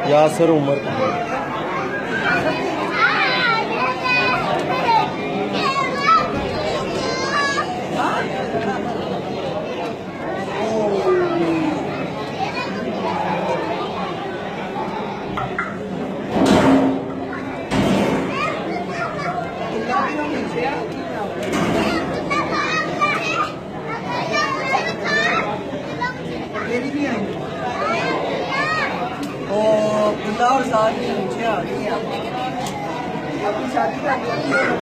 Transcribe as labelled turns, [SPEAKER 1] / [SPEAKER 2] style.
[SPEAKER 1] यासर उमर
[SPEAKER 2] और साथ में नीचे आ गई है अपनी शादी का